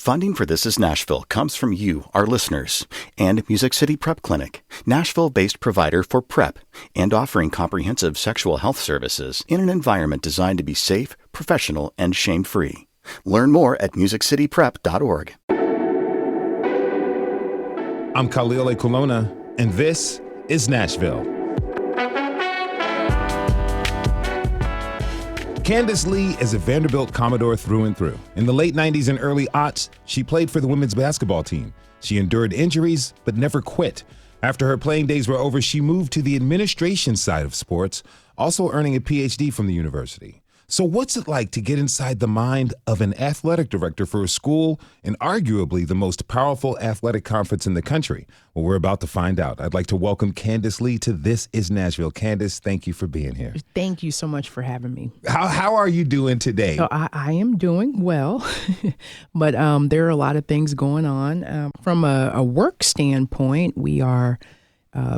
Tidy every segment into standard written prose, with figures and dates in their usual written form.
Funding for This Is Nashville comes from you, our listeners, and Music City Prep Clinic, Nashville-based provider for PrEP, and offering comprehensive sexual health services in an environment designed to be safe, professional, and shame-free. Learn more at musiccityprep.org. I'm Khalil Ekulona, and this is Nashville. Candice Lee is a Vanderbilt Commodore through and through. In the late 90s and early aughts, she played for the women's basketball team. She endured injuries, but never quit. After her playing days were over, she moved to the administration side of sports, also earning a PhD from the university. So what's it like to get inside the mind of an athletic director for a school and arguably the most powerful athletic conference in the country? Well, we're about to find out. I'd like to welcome Candice Lee to This Is Nashville. Candice, thank you for being here. Thank you so much for having me. How are you doing today? So I am doing well, but there are a lot of things going on. From a work standpoint, we are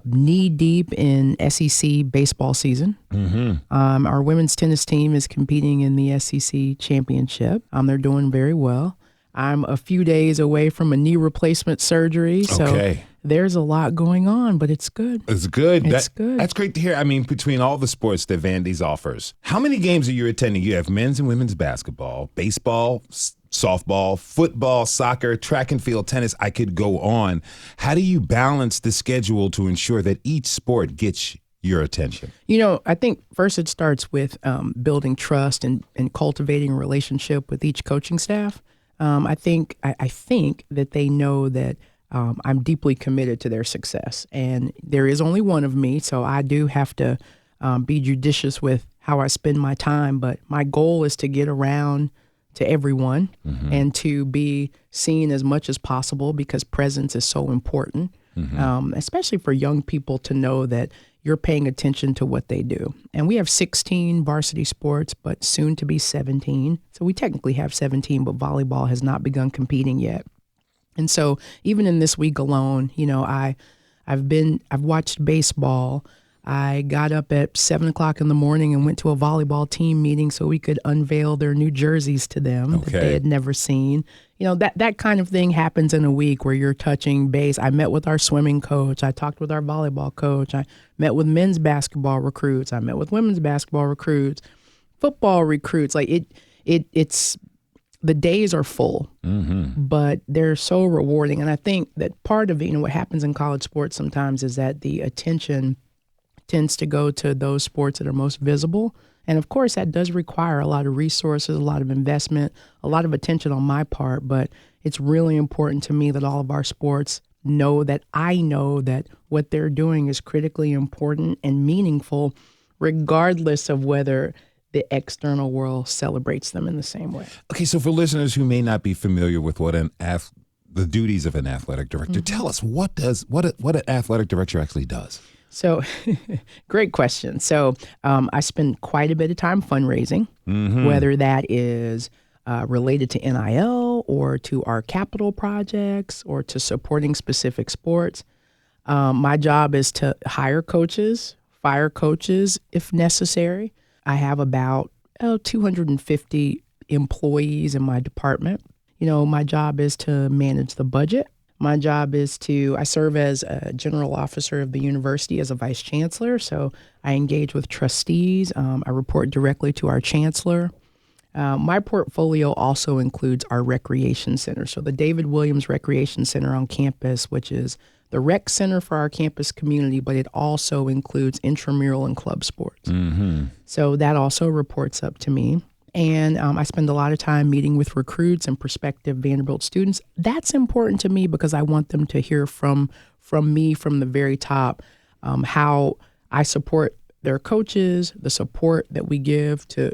knee deep in SEC baseball season. Mm-hmm. Our women's tennis team is competing in the SEC championship. They're doing very well. I'm a few days away from a knee replacement surgery, so there's a lot going on, but it's good. It's good. It's good. That's great to hear. I mean, between all the sports that Vandy's offers, how many games are you attending? You have men's and women's basketball, baseball, softball, football, soccer, track and field, tennis. I could go on. How do you balance the schedule to ensure that each sport gets your attention? You know, I think first it starts with building trust and cultivating a relationship with each coaching staff. I think that they know that I'm deeply committed to their success, and there is only one of me, so I do have to be judicious with how I spend my time. But my goal is to get around to everyone and to be seen as much as possible, because presence is so important, especially for young people to know that you're paying attention to what they do. And we have 16 varsity sports, but soon to be 17. So we technically have 17, but volleyball has not begun competing yet. And so even in this week alone, you know, I've watched baseball. I got up at 7 o'clock in the morning and went to a volleyball team meeting so we could unveil their new jerseys to them that they had never seen. You know, that kind of thing happens in a week where you're touching base. I met with our swimming coach. I talked with our volleyball coach. I met with men's basketball recruits. I met with women's basketball recruits, football recruits. Like it's the days are full, but they're so rewarding. And I think that part of it, you know, what happens in college sports sometimes is that the attention tends to go to those sports that are most visible. And of course, that does require a lot of resources, a lot of investment, a lot of attention on my part. But it's really important to me that all of our sports know that I know that what they're doing is critically important and meaningful, regardless of whether the external world celebrates them in the same way. Okay, so for listeners who may not be familiar with what the duties of an athletic director, tell us what an athletic director actually does. So, great question. So, I spend quite a bit of time fundraising, whether that is related to NIL or to our capital projects or to supporting specific sports. My job is to hire coaches, fire coaches if necessary. I have about 250 employees in my department. You know, my job is to manage the budget. My job is I serve as a general officer of the university as a vice chancellor. So I engage with trustees. I report directly to our chancellor. My portfolio also includes our recreation center. So the David Williams Recreation Center on campus, which is the rec center for our campus community, but it also includes intramural and club sports. So that also reports up to me. And I spend a lot of time meeting with recruits and prospective Vanderbilt students. That's important to me because I want them to hear from me from the very top how I support their coaches, the support that we give to.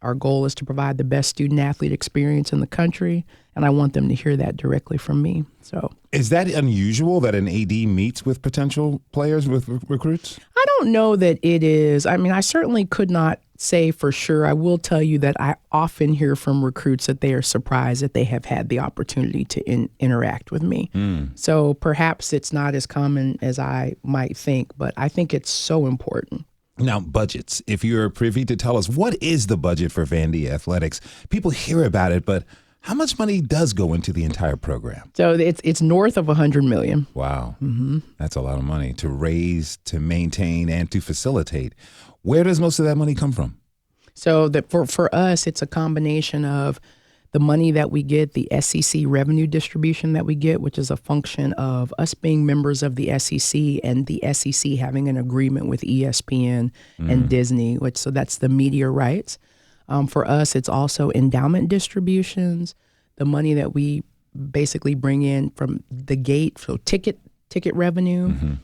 Our goal is to provide the best student-athlete experience in the country, and I want them to hear that directly from me. So, is that unusual that an AD meets with potential players, with recruits? I don't know that it is. I mean, I certainly could not say for sure. I will tell you that I often hear from recruits that they are surprised that they have had the opportunity to interact with me. So perhaps it's not as common as I might think, but I think it's so important. Now, budgets. If you're privy to tell us, what is the budget for Vandy Athletics? People hear about it, but How much money does go into the entire program? So it's north of $100 million. Wow. That's a lot of money to raise, to maintain, and to facilitate. Where does most of that money come from? So that for us, it's a combination of the money that we get, the SEC revenue distribution that we get, which is a function of us being members of the SEC and the SEC having an agreement with ESPN and Disney, so that's the media rights. For us, it's also endowment distributions, the money that we basically bring in from the gate, so ticket revenue,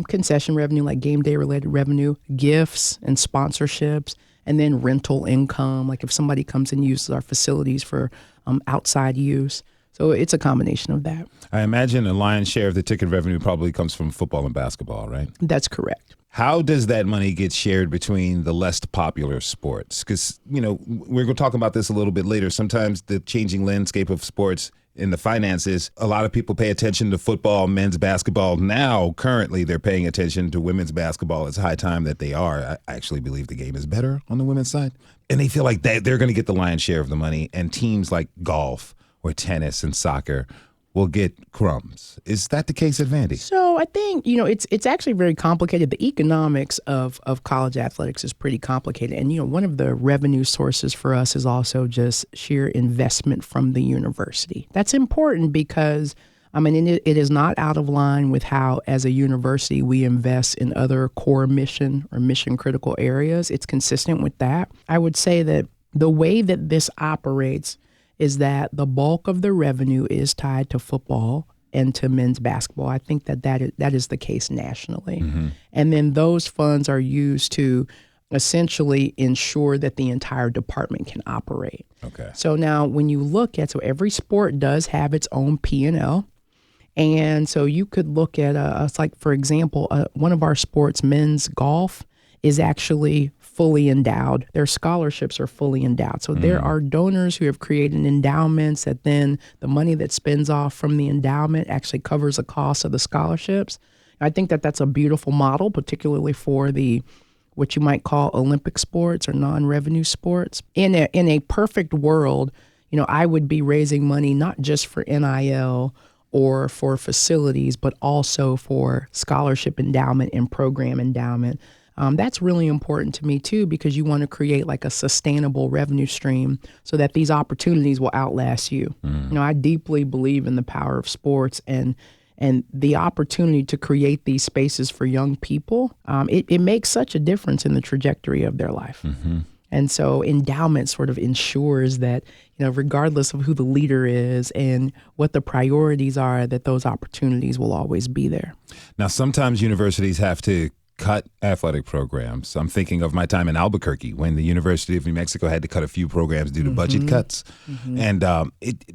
concession revenue like game day related revenue, gifts and sponsorships, and then rental income, like if somebody comes and uses our facilities for outside use. So it's a combination of that. I imagine a lion's share of the ticket revenue probably comes from football and basketball, right? That's correct. How does that money get shared between the less popular sports? Because, we're going to talk about this a little bit later. Sometimes the changing landscape of sports in the finances, a lot of people pay attention to football, men's basketball. Now, currently, they're paying attention to women's basketball. It's high time that they are. I actually believe the game is better on the women's side. And they feel like they're going to get the lion's share of the money. And teams like golf or tennis and soccer will get crumbs. Is that the case at Vandy? So I think, it's actually very complicated. The economics of college athletics is pretty complicated. And, one of the revenue sources for us is also just sheer investment from the university. That's important because, it is not out of line with how, as a university, we invest in other core mission or mission critical areas. It's consistent with that. I would say that the way that this operates is that the bulk of the revenue is tied to football and to men's basketball. I think that is the case nationally. And then those funds are used to essentially ensure that the entire department can operate. Okay. So now when you look at, so every sport does have its own P&L. And so you could look at, like, for example, one of our sports, men's golf, is actually fully endowed. Their scholarships are fully endowed. So there are donors who have created endowments that then the money that spins off from the endowment actually covers the cost of the scholarships. I think that that's a beautiful model, particularly for the what you might call Olympic sports or non-revenue sports. In a perfect world, I would be raising money not just for NIL or for facilities, but also for scholarship endowment and program endowment. That's really important to me, too, because you want to create like a sustainable revenue stream so that these opportunities will outlast you. I deeply believe in the power of sports and the opportunity to create these spaces for young people. It makes such a difference in the trajectory of their life. And so endowment sort of ensures that, regardless of who the leader is and what the priorities are, that those opportunities will always be there. Now, sometimes universities have to cut athletic programs. I'm thinking of my time in Albuquerque when the University of New Mexico had to cut a few programs due to budget cuts. And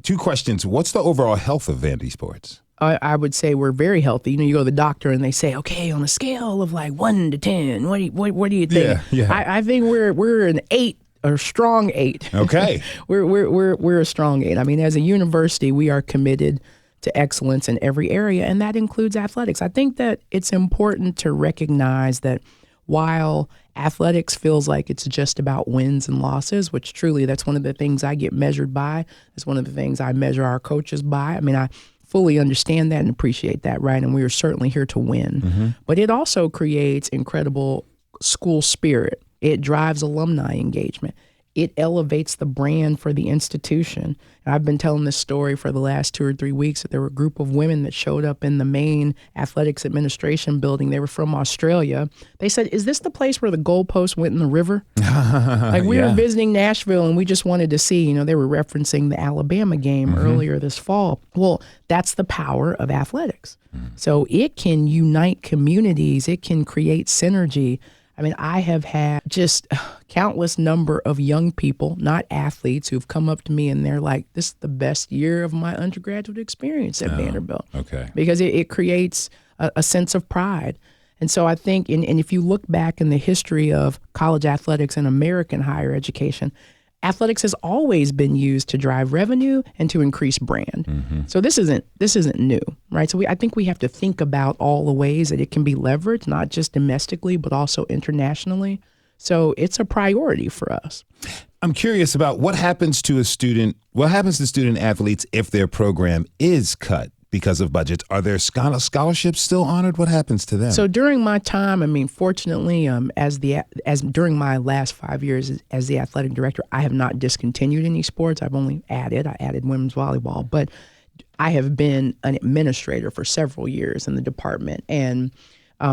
two questions. What's the overall health of Vandy sports? I would say we're very healthy. You go to the doctor and they say, okay, on a scale of like 1 to 10, what do you think? Yeah. I think we're an 8, or strong 8. Okay. we're a strong 8. As a university, we are committed to excellence in every area, and that includes athletics. I think that it's important to recognize that while athletics feels like it's just about wins and losses, which truly that's one of the things I get measured by. It's one of the things I measure our coaches by. I fully understand that and appreciate that, right? And we are certainly here to win. But it also creates incredible school spirit. It drives alumni engagement. It elevates the brand for the institution. And I've been telling this story for the last 2 or 3 weeks that there were a group of women that showed up in the main athletics administration building. They were from Australia. They said, is this the place where the goalpost went in the river? We were visiting Nashville and we just wanted to see, they were referencing the Alabama game earlier this fall. Well, that's the power of athletics. So it can unite communities. It can create synergy. I have had just countless number of young people, not athletes, who've come up to me and they're like, this is the best year of my undergraduate experience at Vanderbilt. Okay. Because it creates a sense of pride. And so I think, and if you look back in the history of college athletics and American higher education, athletics has always been used to drive revenue and to increase brand. So this isn't new, right? So I think we have to think about all the ways that it can be leveraged, not just domestically, but also internationally. So it's a priority for us. I'm curious about what happens to student athletes if their program is cut because of budgets. Are their scholarships still honored? What happens to them? So during my time, I mean, fortunately, as during my last 5 years as the athletic director, I have not discontinued any sports. I've only added women's volleyball, but I have been an administrator for several years in the department. And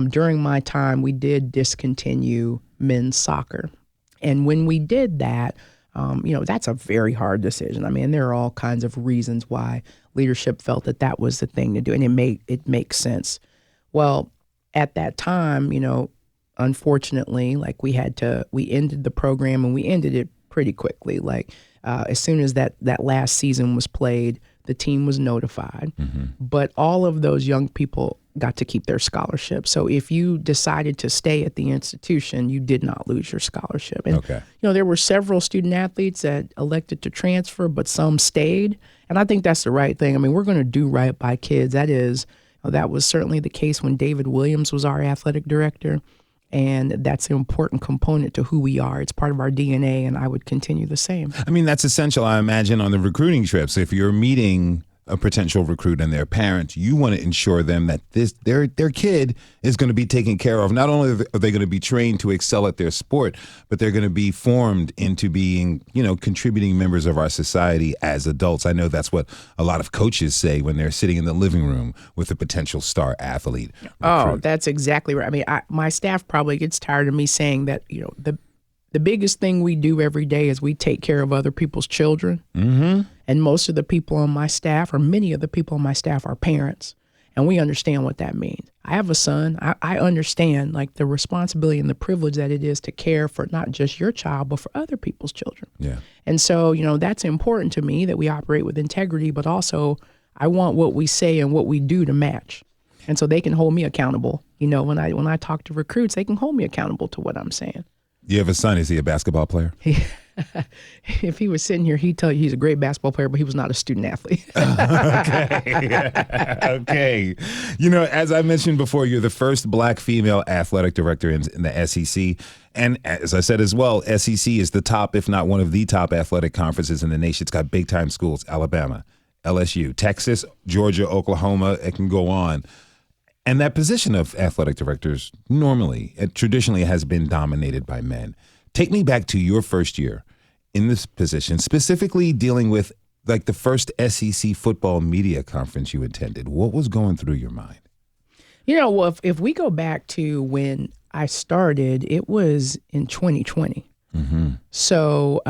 during my time, we did discontinue men's soccer. And when we did that, that's a very hard decision. I mean, there are all kinds of reasons why leadership felt that was the thing to do, and it makes sense. Well, at that time, unfortunately, like we ended the program, and we ended it pretty quickly. Like as soon as that last season was played, the team was notified, but all of those young people got to keep their scholarship. So if you decided to stay at the institution, you did not lose your scholarship. And, there were several student athletes that elected to transfer, but some stayed. And I think that's the right thing. I mean, we're going to do right by kids. That was certainly the case when David Williams was our athletic director. And that's an important component to who we are. It's part of our DNA, and I would continue the same. I mean, that's essential, I imagine, on the recruiting trips. If you're meeting a potential recruit and their parents, you want to ensure them that their kid is going to be taken care of. Not only are they going to be trained to excel at their sport, but they're going to be formed into being, contributing members of our society as adults. I know that's what a lot of coaches say when they're sitting in the living room with a potential star athlete. Oh, that's exactly right. I mean, my staff probably gets tired of me saying that, the biggest thing we do every day is we take care of other people's children. Mm-hmm. And most of the people on my staff, or many of the people on my staff, are parents. And we understand what that means. I have a son. I understand like the responsibility and the privilege that it is to care for not just your child, but for other people's children. Yeah. And so, that's important to me, that we operate with integrity, but also I want what we say and what we do to match. And so they can hold me accountable. When I talk to recruits, they can hold me accountable to what I'm saying. You have a son. Is he a basketball player? If he was sitting here, he'd tell you he's a great basketball player, but he was not a student athlete. Okay. As I mentioned before, you're the first Black female athletic director in the SEC. And as I said as well, SEC is the top, if not one of the top athletic conferences in the nation. It's got big-time schools: Alabama, LSU, Texas, Georgia, Oklahoma. It can go on. And that position of athletic directors traditionally has been dominated by men. Take me back to your first year in this position, specifically dealing with like the first SEC football media conference you attended. What was going through your mind? Well, if we go back to when I started, it was in 2020. Mm-hmm. So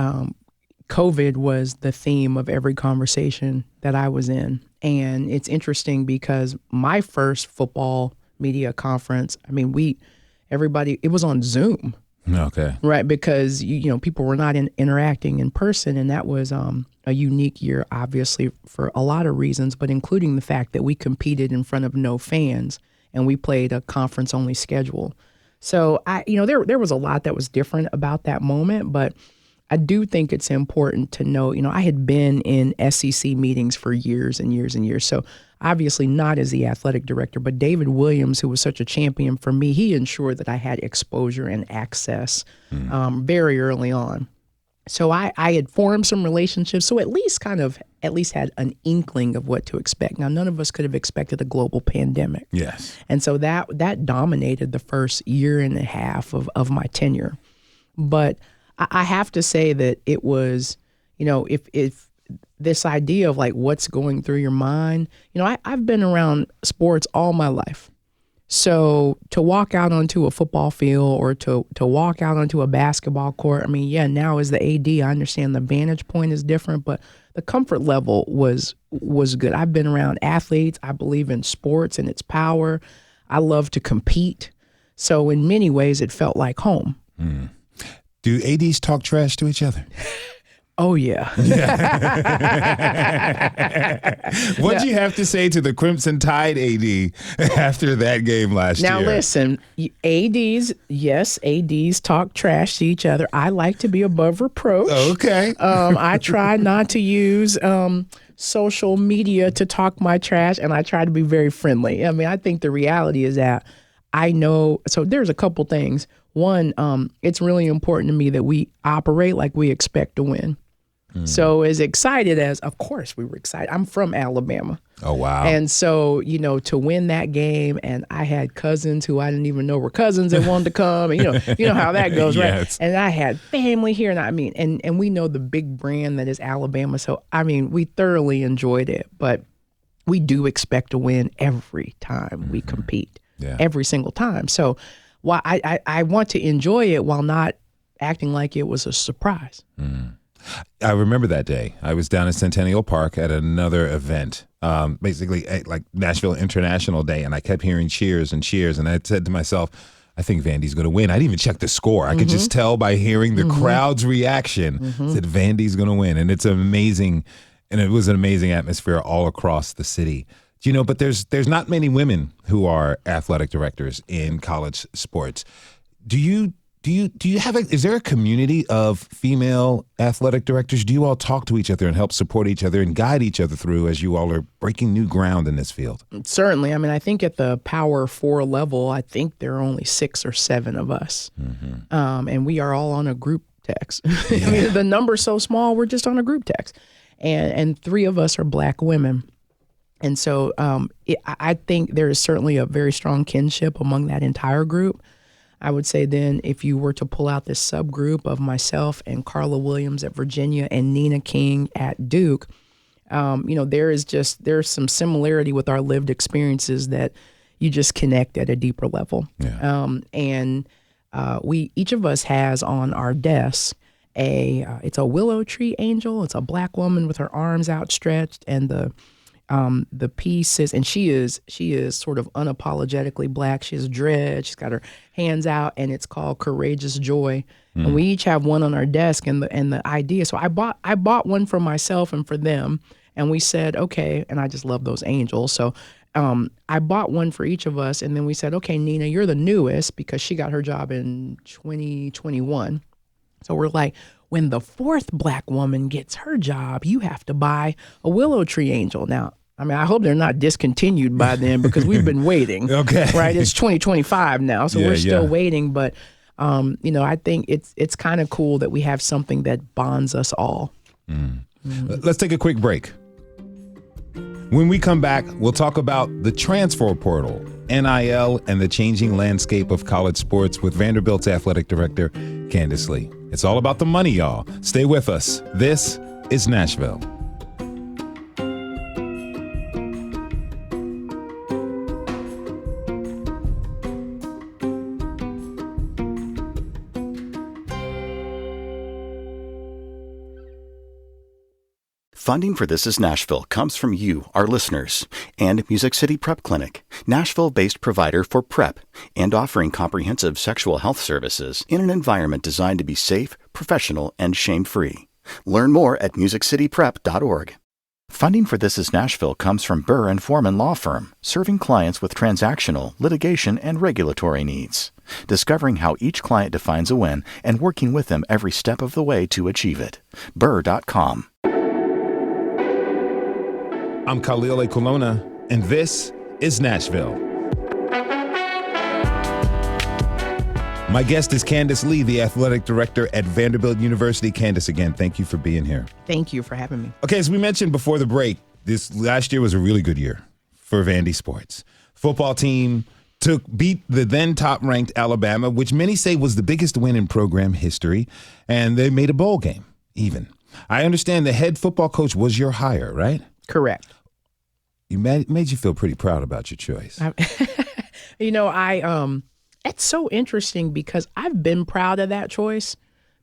COVID was the theme of every conversation that I was in. And it's interesting because my first football media conference, I mean, it was on Zoom. Okay. Right, because people were not interacting in person, and that was a unique year, obviously, for a lot of reasons, but including the fact that we competed in front of no fans, and we played a conference-only schedule. So there was a lot that was different about that moment, but I do think it's important to know, I had been in SEC meetings for years and years and years. So obviously not as the athletic director, but David Williams, who was such a champion for me, he ensured that I had exposure and access very early on. So I had formed some relationships, so at least had an inkling of what to expect. Now, none of us could have expected a global pandemic. Yes. And so that dominated the first year and a half of my tenure. But I have to say that it was, if this idea of like what's going through your mind, I've been around sports all my life. So to walk out onto a football field or to walk out onto a basketball court, I mean, now as the AD, I understand the vantage point is different, but the comfort level was good. I've been around athletes. I believe in sports and its power. I love to compete. So in many ways, it felt like home. Mm. Do ADs talk trash to each other? Oh, yeah. What'd you have to say to the Crimson Tide AD after that game last year? Now, listen, ADs talk trash to each other. I like to be above reproach. Okay. I try not to use social media to talk my trash, and I try to be very friendly. I mean, I think the reality is that I know, so there's a couple things. one, it's really important to me that we operate like we expect to win. So as excited as, of course, we were excited. I'm from Alabama. Oh, wow. And so, to win that game, and I had cousins who I didn't even know were cousins that wanted to come. And, you know how that goes, right? Yes. And I had family here. And we know the big brand that is Alabama. So, we thoroughly enjoyed it. But we do expect to win every time we compete, every single time. So while I want to enjoy it while not acting like it was a surprise. I remember that day. I was down at Centennial Park at another event, basically like Nashville International Day, and I kept hearing cheers and cheers, and I said to myself, I think Vandy's going to win. I didn't even check the score. I could just tell by hearing the crowd's reaction that Vandy's going to win, and it's amazing, and it was an amazing atmosphere all across the city. But there's not many women who are athletic directors in college sports. Do you have is there a community of female athletic directors? Do you all talk to each other and help support each other and guide each other through as you all are breaking new ground in this field? Certainly. I think at the Power 4 level, I think there are only 6 or 7 of us. And we are all on a group text. The number's so small, we're just on a group text. And 3 of us are Black women. And so I think there is certainly a very strong kinship among that entire group. I would say then if you were to pull out this subgroup of myself and Carla Williams at Virginia and Nina King at Duke, there's some similarity with our lived experiences that you just connect at a deeper level. We each of us has on our desk it's a willow tree angel. It's a Black woman with her arms outstretched, and the piece is, and she is sort of unapologetically Black. She has dread. She's got her hands out, and it's called Courageous Joy. And we each have one on our desk, and the idea. So I bought one for myself and for them, and we said, okay. And I just love those angels. So I bought one for each of us, and then we said, okay, Nina, you're the newest because she got her job in 2021. So we're like, when the 4th Black woman gets her job, you have to buy a willow tree angel. Now, I hope they're not discontinued by then because we've been waiting. Okay. Right? It's 2025 now, so we're still waiting. But, I think it's kind of cool that we have something that bonds us all. Let's take a quick break. When we come back, we'll talk about the transfer portal, NIL, and the changing landscape of college sports with Vanderbilt's athletic director, Candice Lee. It's all about the money, y'all. Stay with us. This is Nashville. Funding for This Is Nashville comes from you, our listeners, and Music City Prep Clinic, Nashville-based provider for PrEP and offering comprehensive sexual health services in an environment designed to be safe, professional, and shame-free. Learn more at musiccityprep.org. Funding for This Is Nashville comes from Burr & Foreman Law Firm, serving clients with transactional, litigation, and regulatory needs. Discovering how each client defines a win and working with them every step of the way to achieve it. Burr.com. I'm Khalil A. Colonna, and this is Nashville. My guest is Candice Lee, the athletic director at Vanderbilt University. Candice, again, thank you for being here. Thank you for having me. Okay, as we mentioned before the break, this last year was a really good year for Vandy sports. Football team beat the then top-ranked Alabama, which many say was the biggest win in program history, and they made a bowl game, even. I understand the head football coach was your hire, right? Correct. You made you feel pretty proud about your choice. It's so interesting because I've been proud of that choice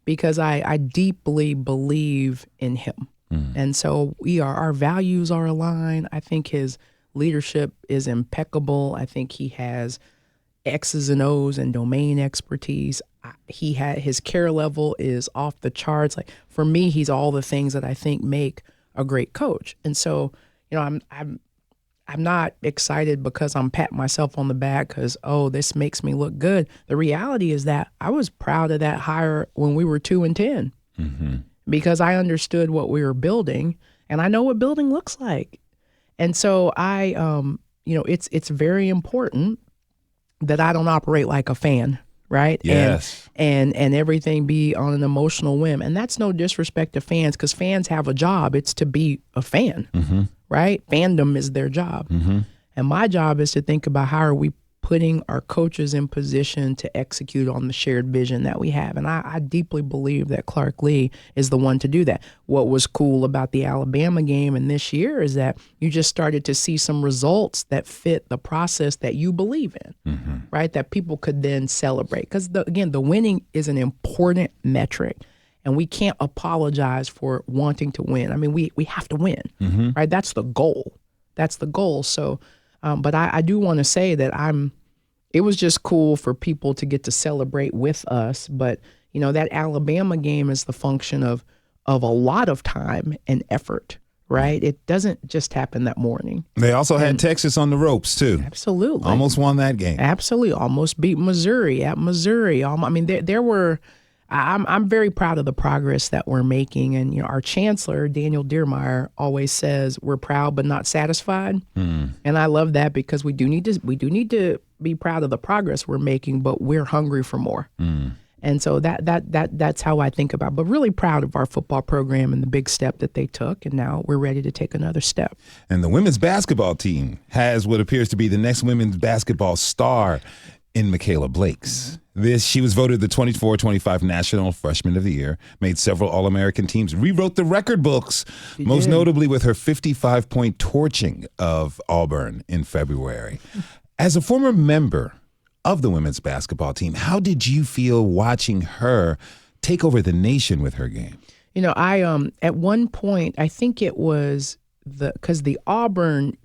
because I deeply believe in him. And so our values are aligned. I think his leadership is impeccable. I think he has X's and O's and domain expertise. His care level is off the charts. Like for me, he's all the things that I think make a great coach. And so, I'm not excited because I'm patting myself on the back because, this makes me look good. The reality is that I was proud of that hire when we were 2-10 because I understood what we were building and I know what building looks like. And so it's very important that I don't operate like a fan. right? Yes. And everything be on an emotional whim. And that's no disrespect to fans, because fans have a job. It's to be a fan, right? Fandom is their job. And my job is to think about how are we putting our coaches in position to execute on the shared vision that we have. And I deeply believe that Clark Lee is the one to do that. What was cool about the Alabama game and this year is that you just started to see some results that fit the process that you believe in, right? That people could then celebrate. Because, again, the winning is an important metric. And we can't apologize for wanting to win. I mean, we have to win, right? That's the goal. That's the goal. So, but I do want to say that it was just cool for people to get to celebrate with us. But, that Alabama game is the function of a lot of time and effort, right? It doesn't just happen that morning. They also had Texas on the ropes, too. Absolutely. Almost won that game. Absolutely. Almost beat Missouri at Missouri. I mean, there were... I'm very proud of the progress that we're making. And, our Chancellor, Daniel Dearmeyer, always says we're proud but not satisfied. And I love that, because we do need to be proud of the progress we're making, but we're hungry for more. And so that's how I think about it. But really proud of our football program and the big step that they took. And now we're ready to take another step. And the women's basketball team has what appears to be the next women's basketball star in Michaela Blakes. She was voted the 24-25 National Freshman of the Year, made several All-American teams, rewrote the record books, most notably with her 55-point torching of Auburn in February. As a former member of the women's basketball team, how did you feel watching her take over the nation with her game? I at one point, I think it was because the Auburn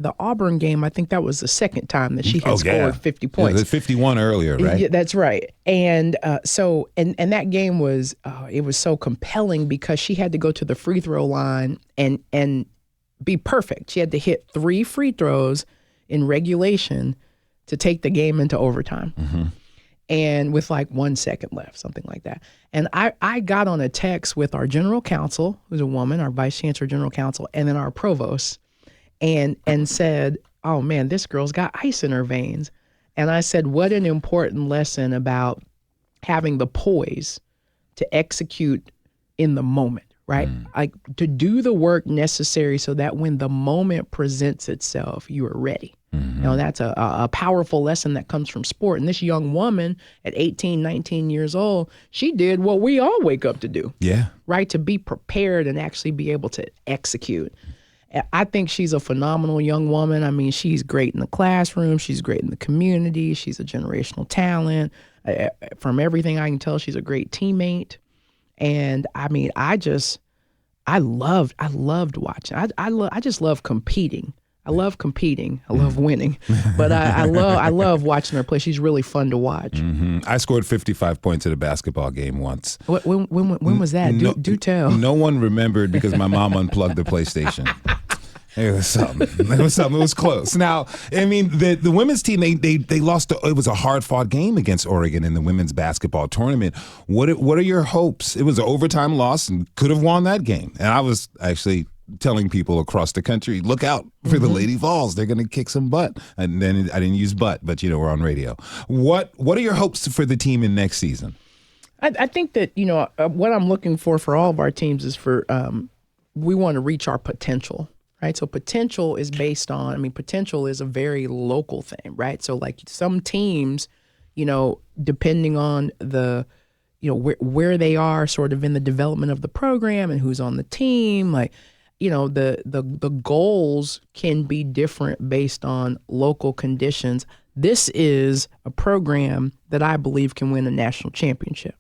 game, I think that was the second time that she had scored 50 points. Yeah, the 51 earlier, right? Yeah, that's right. And so that game was it was so compelling because she had to go to the free throw line and be perfect. She had to hit 3 free throws in regulation to take the game into overtime. And with like 1 second left, something like that. And I got on a text with our general counsel, who's a woman, our vice chancellor general counsel, and then our provost, and said, oh man, this girl's got ice in her veins. And I said, what an important lesson about having the poise to execute in the moment, right? Like to do the work necessary so that when the moment presents itself, you are ready. That's a powerful lesson that comes from sport. And this young woman at 18, 19 years old, she did what we all wake up to do. Yeah. Right? To be prepared and actually be able to execute. I think she's a phenomenal young woman. I mean, she's great in the classroom. She's great in the community. She's a generational talent. From everything I can tell, she's a great teammate. And I mean, I loved watching. I just love competing. I love competing. I love winning, but I love watching her play. She's really fun to watch. I scored 55 points at a basketball game once. When was that? Do tell. No one remembered because my mom unplugged the PlayStation. It was something. It was close. Now, I mean, the women's team, they lost. It was a hard-fought game against Oregon in the women's basketball tournament. What are your hopes? It was an overtime loss and could have won that game. And I was actually telling people across the country, look out for the Lady Vols. They're going to kick some butt. And then I didn't use butt, but we're on radio. What are your hopes for the team in next season? I think that, what I'm looking for all of our teams is for we want to reach our potential, right? So potential is based on, potential is a very local thing, right? So like some teams, depending on the, where they are sort of in the development of the program and who's on the team, like, the goals can be different based on local conditions. This is a program that I believe can win a national championship.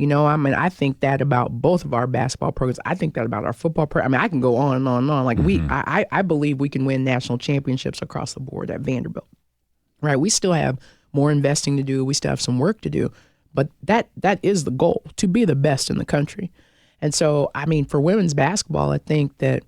I think that about both of our basketball programs. I think that about our football program. I can go on and on and on. Like I believe we can win national championships across the board at Vanderbilt. Right? We still have more investing to do. We still have some work to do. But that is the goal, to be the best in the country. And so, for women's basketball, I think that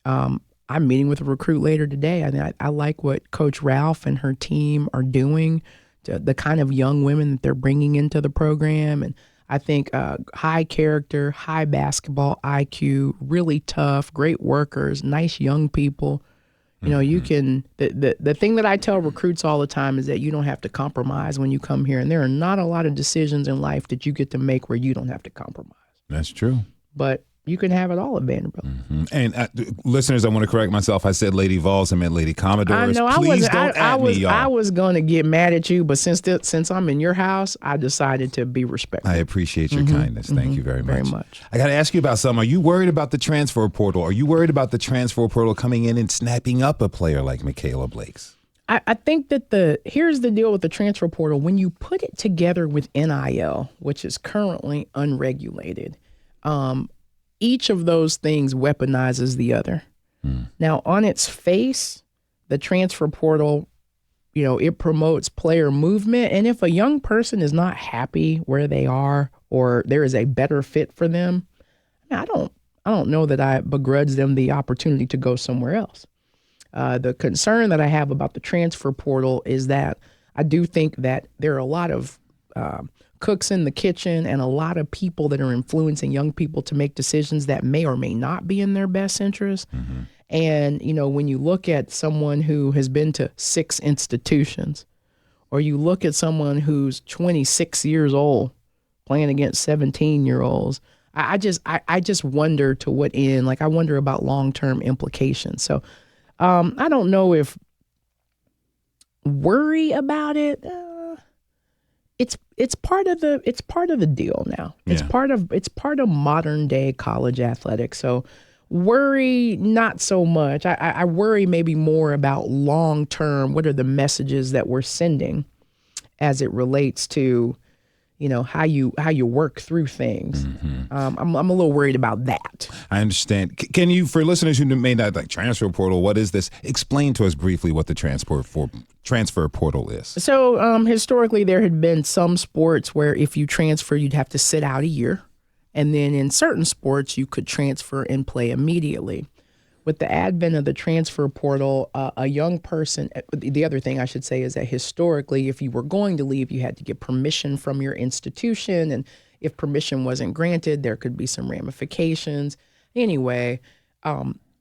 I'm meeting with a recruit later today. I like what Coach Ralph and her team are doing, the kind of young women that they're bringing into the program. And I think high character, high basketball IQ, really tough, great workers, nice young people. You know, you can, the thing that I tell recruits all the time is that you don't have to compromise when you come here. And there are not a lot of decisions in life that you get to make where you don't have to compromise. That's true. But you can have it all at Vanderbilt. And listeners, I want to correct myself. I said Lady Vols, I meant Lady Commodores. I know. Please don't at me, y'all. I was going to get mad at you, but since I'm in your house, I decided to be respectful. I appreciate your kindness. Thank you very much. Very much. I got to ask you about something. Are you worried about the transfer portal? Are you worried about the transfer portal coming in and snapping up a player like Michaela Blakes? I think that here's the deal with the transfer portal. When you put it together with NIL, which is currently unregulated, each of those things weaponizes the other. Now, on its face, the transfer portal, you know, it promotes player movement. And if a young person is not happy where they are or there is a better fit for them, I don't know that I begrudge them the opportunity to go somewhere else. The concern that I have about the transfer portal is that I do think that there are a lot of cooks in the kitchen and a lot of people that are influencing young people to make decisions that may or may not be in their best interest. And, you know, when you look at someone who has been to 6 institutions, or you look at someone who's 26 years old playing against 17-year-olds, I just wonder to what end. Like, I wonder about long-term implications. So I don't know if worry about it. It's part of the deal now. It's part of modern day college athletics. So worry, not so much. I worry maybe more about long term. What are the messages that we're sending as it relates to, you know, how you work through things. I'm a little worried about that. I understand. Can you, for listeners who may not like transfer portal, what is this? Explain to us briefly what the transfer portal is. So historically, there had been some sports where if you transfer, you'd have to sit out a year. And then in certain sports, you could transfer and play immediately. With the advent of the transfer portal, a young person, the other thing I should say is that historically, if you were going to leave, you had to get permission from your institution. And if permission wasn't granted, there could be some ramifications. Anyway,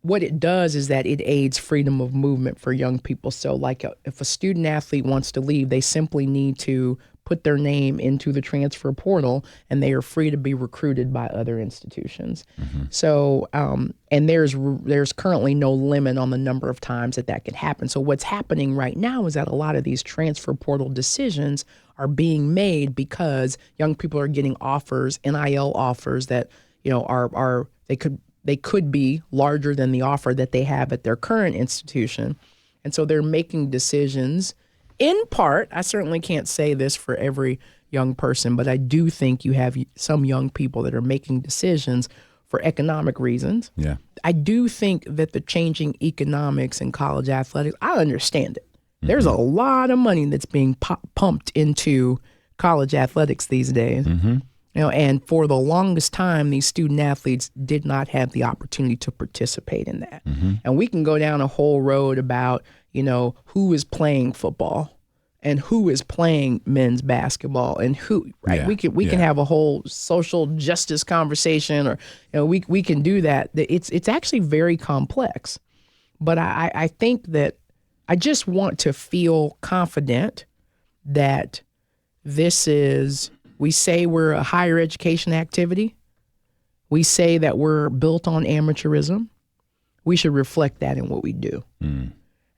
what it does is that it aids freedom of movement for young people. So like if a student athlete wants to leave, they simply need to put their name into the transfer portal and they are free to be recruited by other institutions. So, and there's currently no limit on the number of times that can happen. So what's happening right now is that a lot of these transfer portal decisions are being made because young people are getting offers, NIL offers that, you know, they could be larger than the offer that they have at their current institution. And so they're making decisions in part. I certainly can't say this for every young person, but I do think you have some young people that are making decisions for economic reasons. Yeah. I do think that the changing economics in college athletics, I understand it. There's a lot of money that's being pumped into college athletics these days. You know, and for the longest time, these student athletes did not have the opportunity to participate in that. And we can go down a whole road about, you know, who is playing football and who is playing men's basketball and who, right? Yeah. We can have a whole social justice conversation, or, you know, we can do that. It's actually very complex. But I think that I just want to feel confident that this is, we say we're a higher education activity. We say that we're built on amateurism. We should reflect that in what we do.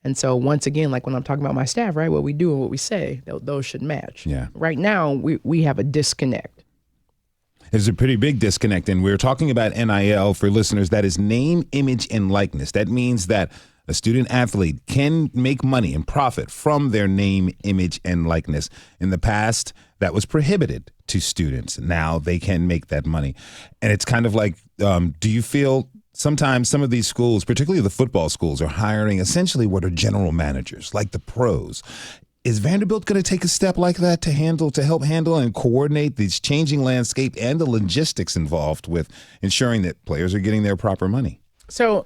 And so once again, like when I'm talking about my staff, right, what we do and what we say, those should match. Yeah. Right now, we have a disconnect. There's a pretty big disconnect, and we're talking about NIL for listeners. That is name, image, and likeness. That means that a student athlete can make money and profit from their name, image, and likeness. In the past, that was prohibited to students. Now they can make that money. And it's kind of like, do you feel sometimes some of these schools, particularly the football schools, are hiring essentially what are general managers, like the pros? Is Vanderbilt going to take a step like that to help handle and coordinate these changing landscape and the logistics involved with ensuring that players are getting their proper money? So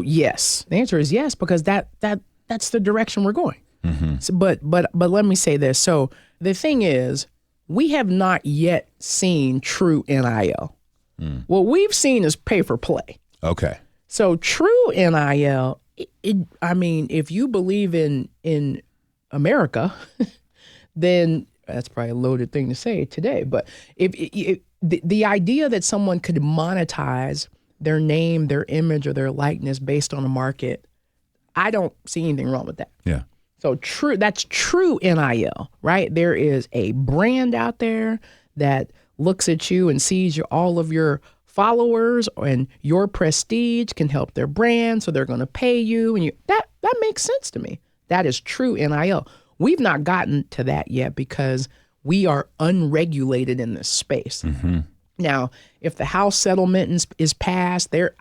yes, the answer is yes, because that's the direction we're going. So, but let me say this. So the thing is, we have not yet seen true NIL. What we've seen is pay for play. Okay. So true NIL I mean, if you believe in America, then that's probably a loaded thing to say today. But if the idea that someone could monetize their name, their image, or their likeness based on a market, I don't see anything wrong with that. Yeah. So that's true NIL, right? There is a brand out there that looks at you and sees all of your followers and your prestige can help their brand, so they're going to pay you, and that makes sense to me. That is true NIL. We've not gotten to that yet because we are unregulated in this space. Mm-hmm. Now, if the House settlement is passed, there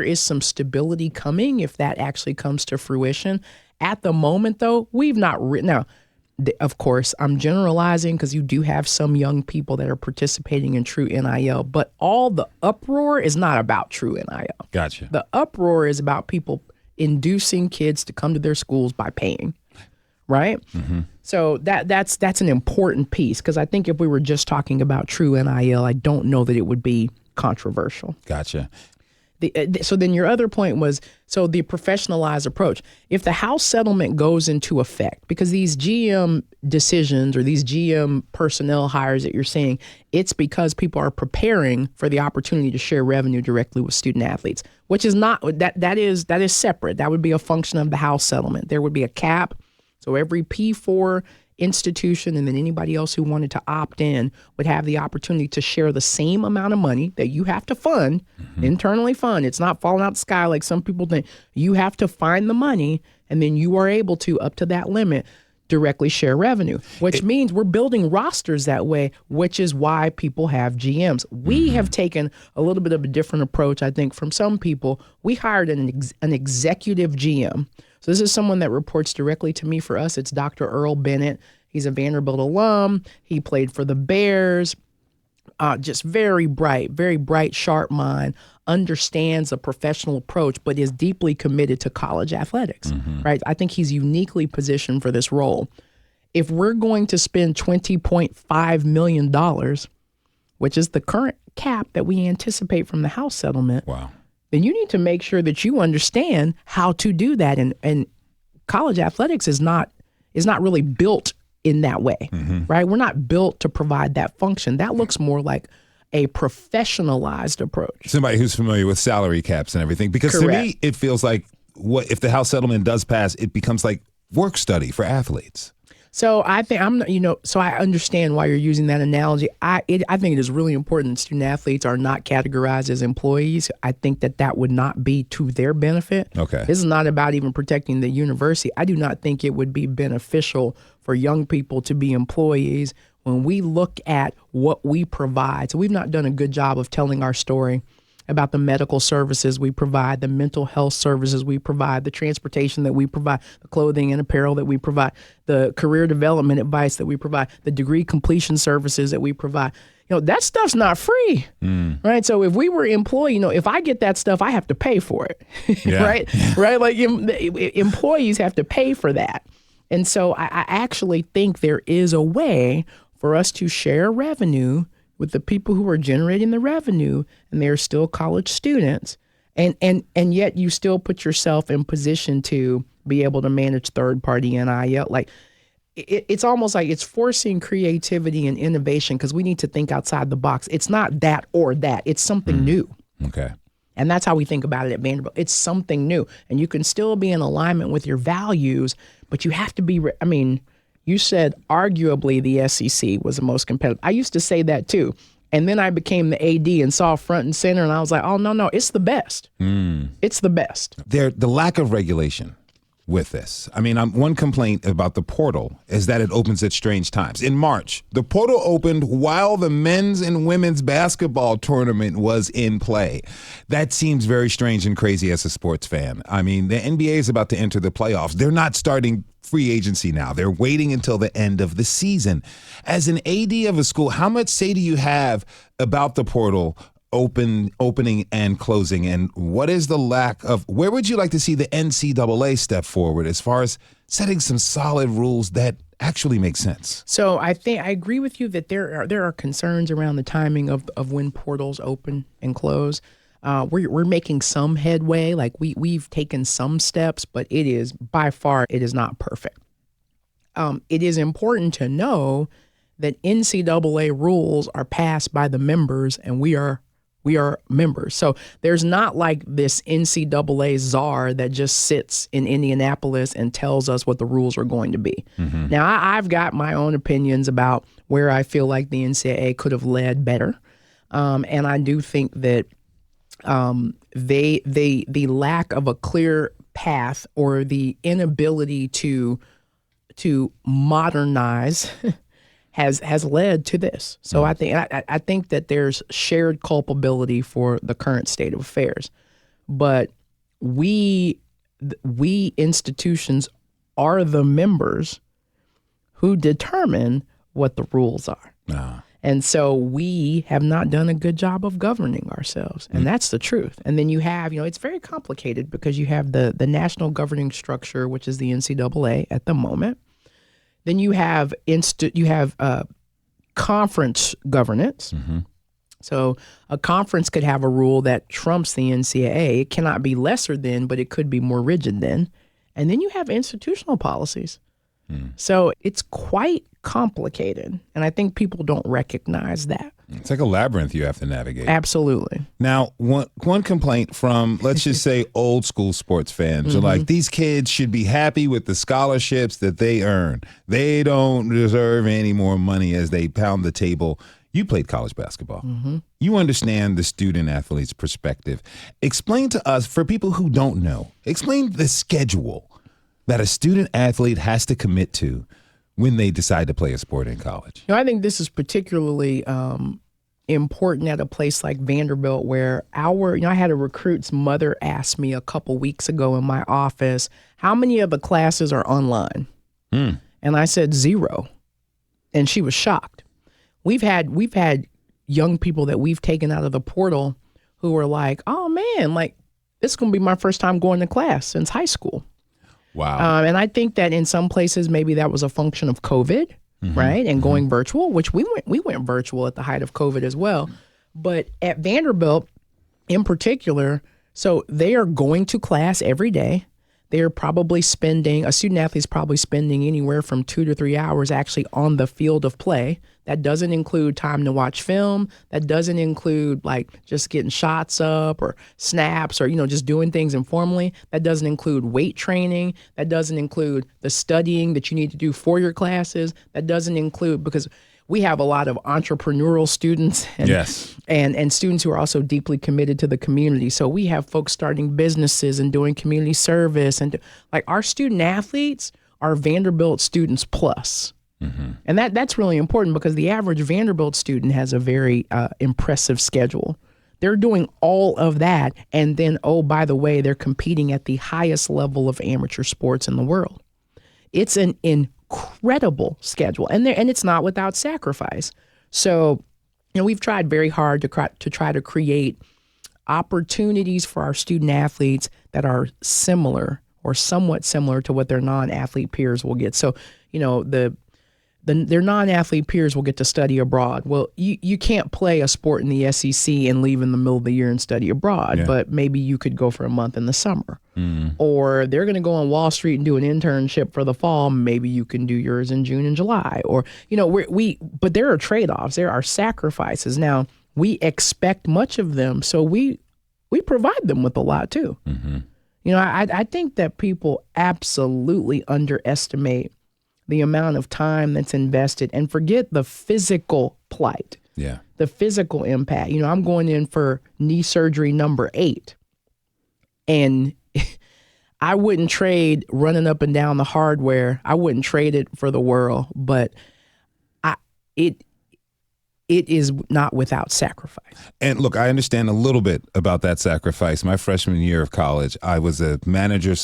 is some stability coming if that actually comes to fruition. At the moment, though, we've not written. Now, of course, I'm generalizing because you do have some young people that are participating in true NIL, but all the uproar is not about true NIL. Gotcha. The uproar is about people inducing kids to come to their schools by paying, right? Mm-hmm. So that's an important piece because I think if we were just talking about true NIL, I don't know that it would be controversial. Gotcha. So then your other point was, so the professionalized approach. If the House settlement goes into effect, because these GM decisions or these GM personnel hires that you're seeing, it's because people are preparing for the opportunity to share revenue directly with student athletes, which is not, that is separate. That would be a function of the House settlement. There would be a cap. So every P4 institution and then anybody else who wanted to opt in would have the opportunity to share the same amount of money that you have to fund, internally fund. It's not falling out the sky like some people think. You have to find the money, and then you are able to, up to that limit, directly share revenue, which means we're building rosters that way, which is why people have GMs. We have taken a little bit of a different approach, I think, from some people. We hired an executive GM. So this is someone that reports directly to me. For us, it's Dr. Earl Bennett. He's a Vanderbilt alum. He played for the Bears. Just very bright, sharp mind, understands a professional approach, but is deeply committed to college athletics, right? I think he's uniquely positioned for this role. If we're going to spend $20.5 million, which is the current cap that we anticipate from the House settlement, wow, then you need to make sure that you understand how to do that. And college athletics is not really built in that way, right? We're not built to provide that function. That looks more like a professionalized approach. Somebody who's familiar with salary caps and everything. Because to me, it feels like if the House settlement does pass, it becomes like work study for athletes. So I think so I understand why you're using that analogy. I think it is really important that student athletes are not categorized as employees. I think that would not be to their benefit. Okay. This is not about even protecting the university. I do not think it would be beneficial for young people to be employees when we look at what we provide. So we've not done a good job of telling our story about the medical services we provide, the mental health services we provide, the transportation that we provide, the clothing and apparel that we provide, the career development advice that we provide, the degree completion services that we provide. That stuff's not free, right? So if we were employee, if I get that stuff, I have to pay for it, right? Right? Like employees have to pay for that. And so I actually think there is a way for us to share revenue with the people who are generating the revenue, and they're still college students, and yet you still put yourself in position to be able to manage third-party NIL. Like it's almost like it's forcing creativity and innovation because we need to think outside the box. It's not that or that. It's something new. Okay. And that's how we think about it at Vanderbilt. It's something new, and you can still be in alignment with your values, but you have to be. You said arguably the SEC was the most competitive. I used to say that too. And then I became the AD and saw front and center, and I was like, oh, no, it's the best. It's the best. The lack of regulation with this. One complaint about the portal is that it opens at strange times. In March, the portal opened while the men's and women's basketball tournament was in play. That seems very strange and crazy as a sports fan. The NBA is about to enter the playoffs. They're not starting free agency now. They're waiting until the end of the season. As an AD of a school, how much say do you have about the portal opening and closing, and what is the lack of, where would you like to see the NCAA step forward as far as setting some solid rules that actually make sense? So I agree with you that there are concerns around the timing of when portals open and close. we're making some headway. Like we've taken some steps, but it is by far it is not perfect. It is important to know that NCAA rules are passed by the members, and we are members. So there's not like this NCAA czar that just sits in Indianapolis and tells us what the rules are going to be. Mm-hmm. Now, I've got my own opinions about where I feel like the NCAA could have led better. And I do think that the lack of a clear path or the inability to modernize has led to this. So I think that there's shared culpability for the current state of affairs. But we institutions are the members who determine what the rules are. And so we have not done a good job of governing ourselves. And that's the truth. And then you have, it's very complicated because you have the national governing structure, which is the NCAA at the moment. Then you have conference governance. Mm-hmm. So a conference could have a rule that trumps the NCAA. It cannot be lesser than, but it could be more rigid than. And then you have institutional policies. So it's quite complicated, and I think people don't recognize that. It's like a labyrinth you have to navigate. Absolutely. Now, one complaint from, let's just say, old school sports fans are like, these kids should be happy with the scholarships that they earn. They don't deserve any more money as they pound the table. You played college basketball. Mm-hmm. You understand the student athlete's perspective. Explain to us, for people who don't know, explain the schedule that a student athlete has to commit to when they decide to play a sport in college. I think this is particularly important at a place like Vanderbilt, where I had a recruit's mother ask me a couple weeks ago in my office, how many of the classes are online? And I said 0. And she was shocked. We've had young people that we've taken out of the portal who are like, oh man, like this is going to be my first time going to class since high school. Wow. And I think that in some places, maybe that was a function of COVID, right? And going virtual, which we went virtual at the height of COVID as well. But at Vanderbilt in particular, so they are going to class every day. They're probably a student athlete's probably spending anywhere from 2 to 3 hours actually on the field of play. That doesn't include time to watch film. That doesn't include like just getting shots up or snaps or, just doing things informally. That doesn't include weight training. That doesn't include the studying that you need to do for your classes. That doesn't include, because we have a lot of entrepreneurial students and students who are also deeply committed to the community. So we have folks starting businesses and doing community service, and like our student athletes are Vanderbilt students plus. Mm-hmm. And that's really important because the average Vanderbilt student has a very impressive schedule. They're doing all of that. And then, oh, by the way, they're competing at the highest level of amateur sports in the world. It's an incredible schedule, and it's not without sacrifice. So, we've tried very hard to try to create opportunities for our student athletes that are similar or somewhat similar to what their non-athlete peers will get. So, their non-athlete peers will get to study abroad. Well, you can't play a sport in the SEC and leave in the middle of the year and study abroad, but maybe you could go for a month in the summer. Or they're going to go on Wall Street and do an internship for the fall. Maybe you can do yours in June and July. Or, but there are trade-offs. There are sacrifices. Now, we expect much of them, so we provide them with a lot too. I think that people absolutely underestimate the amount of time that's invested and forget the physical plight, the physical impact. I'm going in for knee surgery number 8, and I wouldn't trade running up and down the hardware. I wouldn't trade it for the world, but it is not without sacrifice. And look, I understand a little bit about that sacrifice. My freshman year of college, I was a manager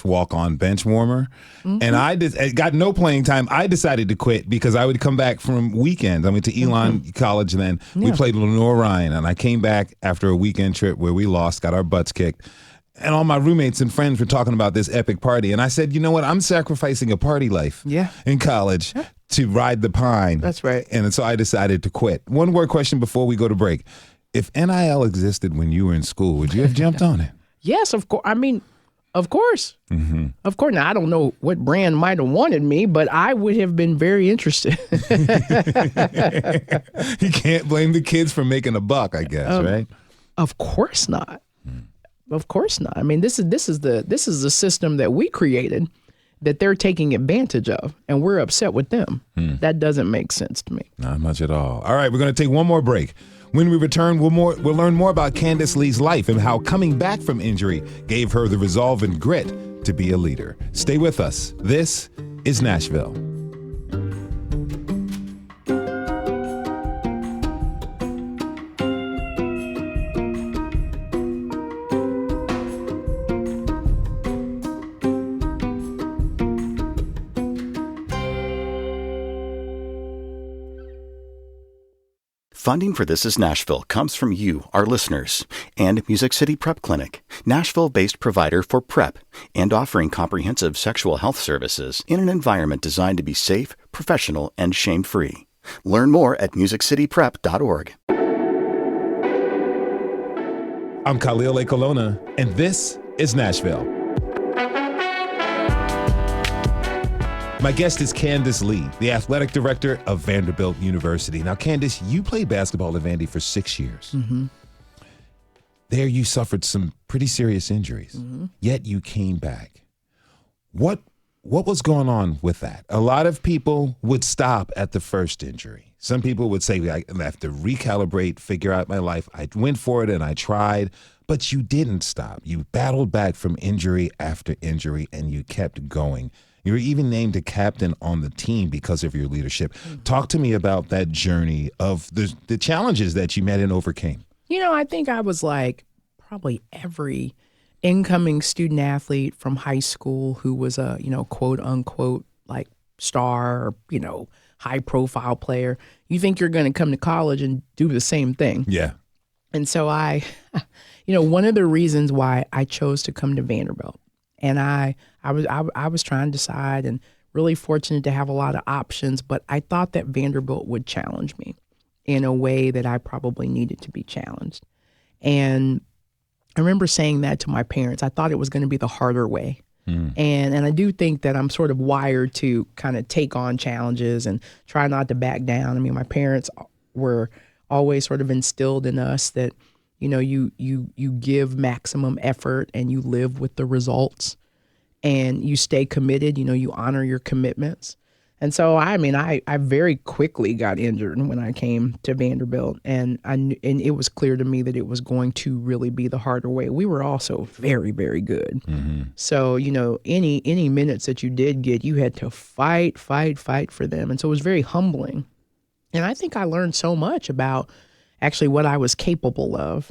/ walk-on bench warmer, and I got no playing time. I decided to quit because I would come back from weekends. I went to Elon College then. We played Lenore Ryan, and I came back after a weekend trip where we lost, got our butts kicked. And all my roommates and friends were talking about this epic party. And I said, you know what? I'm sacrificing a party life in college to ride the pine. That's right. And so I decided to quit. One more question before we go to break. If NIL existed when you were in school, would you have jumped on it? Yes, of course. I mean, of course. Mm-hmm. Of course. Now, I don't know what brand might have wanted me, but I would have been very interested. You can't blame the kids for making a buck, I guess, right? Of course not. Of course not. I mean, this is the system that we created that they're taking advantage of, and we're upset with them. That doesn't make sense to me. Not much at all. All right, we're going to take one more break. When we return, we'll learn more about Candice Lee's life and how coming back from injury gave her the resolve and grit to be a leader. Stay with us. This is Nashville. Funding for This is Nashville comes from you, our listeners, and Music City Prep Clinic, Nashville-based provider for prep and offering comprehensive sexual health services in an environment designed to be safe, professional, and shame-free. Learn more at musiccityprep.org. I'm Khalil A. Colonna, and this is Nashville. My guest is Candice Lee, the athletic director of Vanderbilt University. Now, Candice, you played basketball at Vandy for 6 years. Mm-hmm. There you suffered some pretty serious injuries, yet you came back. What was going on with that? A lot of people would stop at the first injury. Some people would say, I have to recalibrate, figure out my life. I went for it and I tried, but you didn't stop. You battled back from injury after injury, and you kept going. You were even named a captain on the team because of your leadership. Talk to me about that journey of the challenges that you met and overcame. You know, I think I was like probably every incoming student athlete from high school who was a, quote unquote, like star or, high profile player. You think you're going to come to college and do the same thing. Yeah. And so one of the reasons why I chose to come to Vanderbilt, and I was trying to decide, and really fortunate to have a lot of options, but I thought that Vanderbilt would challenge me in a way that I probably needed to be challenged. And I remember saying that to my parents. I thought it was going to be the harder way. And I do think that I'm sort of wired to kind of take on challenges and try not to back down. I mean, my parents were always sort of instilled in us that, you give maximum effort and you live with the results and you stay committed, you honor your commitments. And so, I very quickly got injured when I came to Vanderbilt, and it was clear to me that it was going to really be the harder way. We were also very, very good. Mm-hmm. So, any minutes that you did get, you had to fight for them. And so it was very humbling. And I think I learned so much about actually what I was capable of.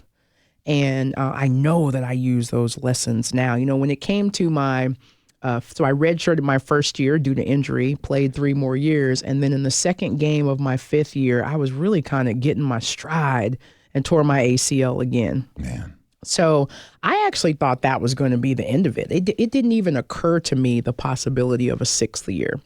And I know that I use those lessons now. When it came to so I redshirted my first year due to injury, played 3 more years. And then in the second game of my 5th year, I was really kind of getting my stride and tore my ACL again. Man. So I actually thought that was going to be the end of it. It didn't even occur to me the possibility of a 6th year.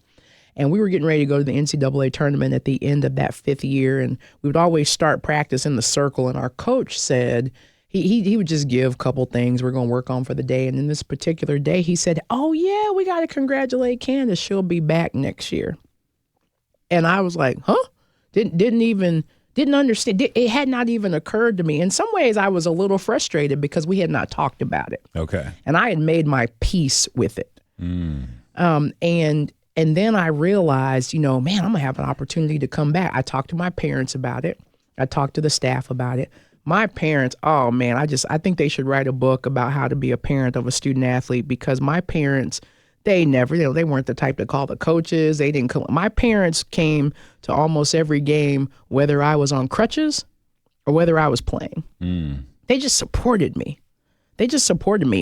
And we were getting ready to go to the NCAA tournament at the end of that 5th year. And we would always start practice in the circle. And our coach said, he would just give a couple things we're going to work on for the day. And then this particular day, he said, oh, yeah, we got to congratulate Candice. She'll be back next year. And I was like, huh? Didn't understand. It had not even occurred to me. In some ways, I was a little frustrated because we had not talked about it. Okay. And I had made my peace with it. And then I realized, man, I'm going to have an opportunity to come back. I talked to my parents about it. I talked to the staff about it. My parents, oh man, I think they should write a book about how to be a parent of a student athlete, because my parents, they never, they weren't the type to call the coaches. They didn't come. My parents came to almost every game, whether I was on crutches or whether I was playing. They just supported me.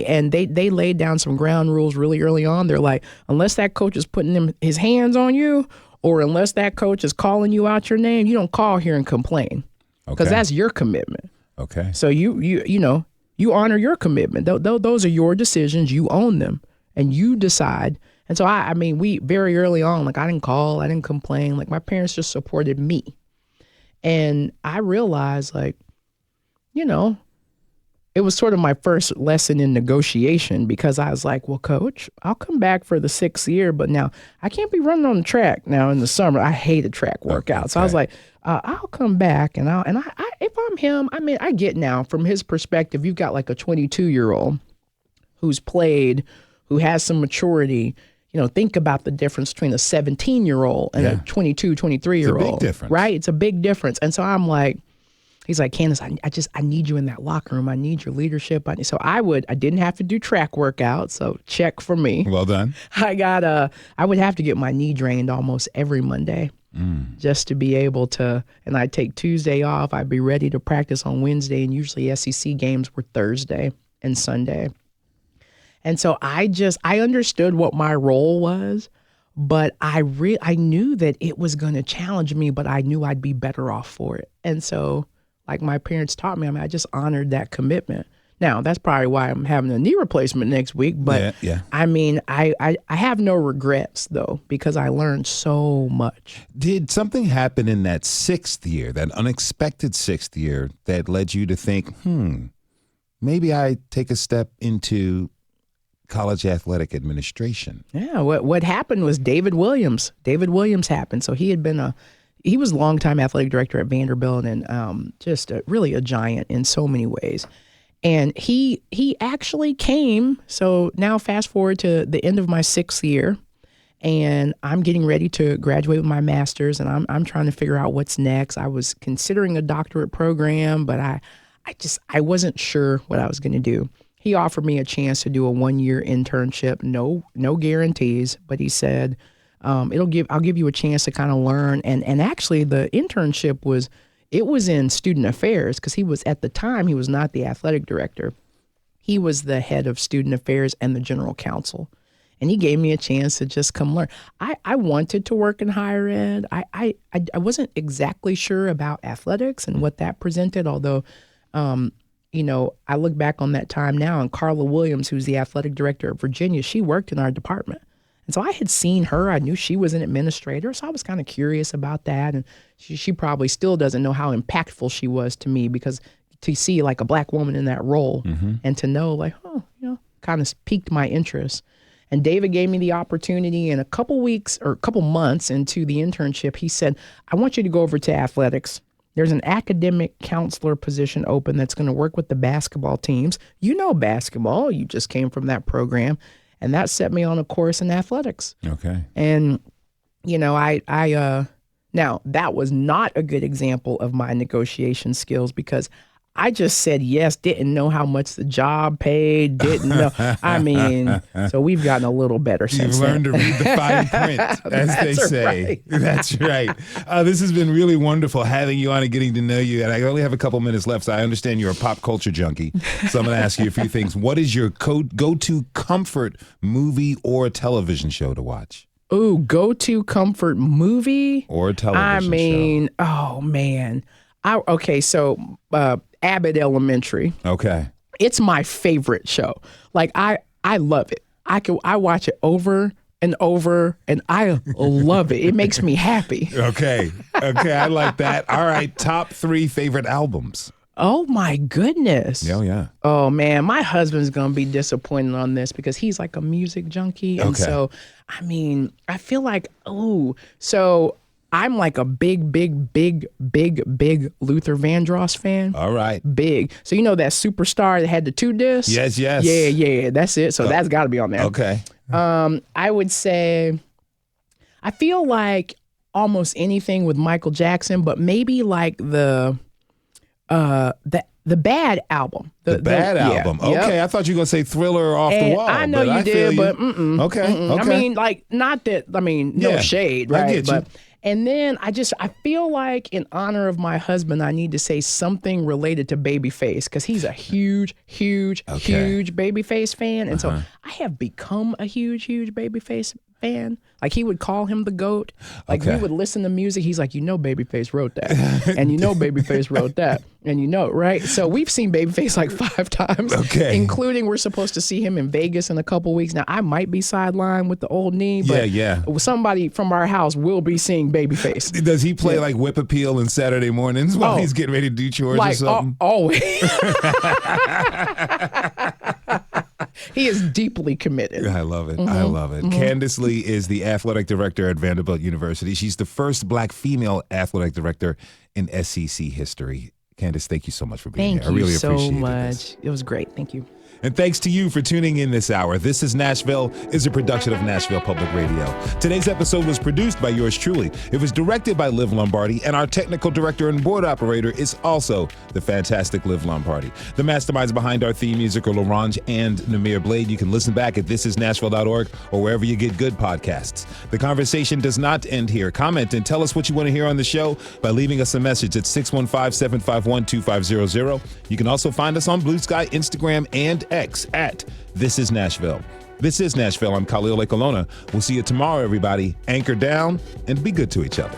And they laid down some ground rules really early on. They're like, unless that coach is putting his hands on you, or unless that coach is calling you out your name, you don't call here and complain, because that's your commitment. Okay. So you honor your commitment. Those are your decisions. You own them and you decide. And so we very early on, like I didn't call, I didn't complain. Like my parents just supported me. And I realized like, it was sort of my first lesson in negotiation, because I was like, well, coach, I'll come back for the 6th year, but now I can't be running on the track now in the summer. I hated track workouts. Okay. So I was like, I'll come back, and I if I'm him, I mean, I get now from his perspective, you've got like a 22-year-old who's played, who has some maturity. Think about the difference between a 17-year-old and a 22, 23-year-old. It's a big difference. Right? It's a big difference. And so I'm like, he's like, Candice, I need you in that locker room. I need your leadership. So I didn't have to do track workouts. So check for me. Well done. I would have to get my knee drained almost every Monday just to be able to, and I'd take Tuesday off. I'd be ready to practice on Wednesday, and usually SEC games were Thursday and Sunday. And so I understood what my role was, but I knew that it was going to challenge me, but I knew I'd be better off for it. And so, like my parents taught me, I just honored that commitment. Now, that's probably why I'm having a knee replacement next week. But I mean, I have no regrets, though, because I learned so much. Did something happen in that 6th year, that unexpected 6th year, that led you to think, maybe I take a step into college athletic administration? Yeah, what happened was David Williams happened. So he was a longtime athletic director at Vanderbilt, and just really a giant in so many ways. And he actually came. So now fast forward to the end of my 6th year, and I'm getting ready to graduate with my master's, and I'm trying to figure out what's next. I was considering a doctorate program, but I wasn't sure what I was going to do. He offered me a chance to do a 1-year internship, no guarantees, but he said, I'll give you a chance to kind of learn. And actually the internship was in student affairs, because at the time, he was not the athletic director. He was the head of student affairs and the general counsel. And he gave me a chance to just come learn. I wanted to work in higher ed. I wasn't exactly sure about athletics and what that presented, although, I look back on that time now, and Carla Williams, who's the athletic director of Virginia, she worked in our department. And so I had seen her. I knew she was an administrator, so I was kind of curious about that. And she probably still doesn't know how impactful she was to me, because to see like a Black woman in that role and to know like, kind of piqued my interest. And David gave me the opportunity, and a couple months into the internship, he said, I want you to go over to athletics. There's an academic counselor position open that's going to work with the basketball teams. You know basketball. You just came from that program. And that set me on a course in athletics. Okay. And, now that was not a good example of my negotiation skills, because I just said yes, didn't know how much the job paid, didn't know. I mean, so we've gotten a little better since then. You've learned to read the fine print, as they say. Right. That's right. This has been really wonderful having you on and getting to know you. And I only have a couple minutes left, so I understand you're a pop culture junkie. So I'm going to ask you a few things. What is your go-to comfort movie or television show to watch? Ooh, go-to comfort movie? Or television show. Oh, man. So Abbott Elementary. Okay. It's my favorite show. Like, I love it. I watch it over and over, and I love it. It makes me happy. Okay, I like that. All right, top 3 favorite albums. Oh, my goodness. Oh, yeah. Oh, man, my husband's going to be disappointed on this, because he's like a music junkie. And so, I mean, I feel like, so I'm like a big Luther Vandross fan. All right. Big. So you know that Superstar that had the 2 discs? Yes. Yeah, that's it. So that's got to be on there. Okay. I would say, I feel like almost anything with Michael Jackson, but maybe like the Bad album. The Bad album. Okay, yep. I thought you were going to say Thriller or Off the Wall. I know you did, but Okay. I mean, like, not that, no shade, right? I get you. And then I feel like in honor of my husband, I need to say something related to Babyface, because he's a huge Babyface fan. And so I have become a huge Babyface fan. Like, he would call him the GOAT. Like, Okay. we would listen to music. He's like, Babyface wrote that. And Babyface wrote that. And right? So we've seen Babyface like 5 times. Okay. Including we're supposed to see him in Vegas in a couple weeks. Now, I might be sidelined with the old knee, but somebody from our house will be seeing Babyface. Does he play like Whip Appeal on Saturday mornings while Oh. he's getting ready to do chores or Like, something? always. He is deeply committed. I love it. I love it. Candice Lee is the athletic director at Vanderbilt University. She's the first Black female athletic director in SEC history. Candice, thank you so much for being here. I really appreciate so much. this. It was great. Thank you. And thanks to you for tuning in this hour. This is Nashville is a production of Nashville Public Radio. Today's episode was produced by yours truly. It was directed by Liv Lombardi, and our technical director and board operator is also the fantastic Liv Lombardi. The masterminds behind our theme music are Larange and Namir Blade. You can listen back at thisisnashville.org or wherever you get good podcasts. The conversation does not end here. Comment and tell us what you want to hear on the show by leaving us a message at 615-751-2500. You can also find us on Blue Sky, Instagram, and X at This Is Nashville. This is Nashville. I'm Khalil Ekolona. We'll see you tomorrow, everybody. Anchor down and be good to each other.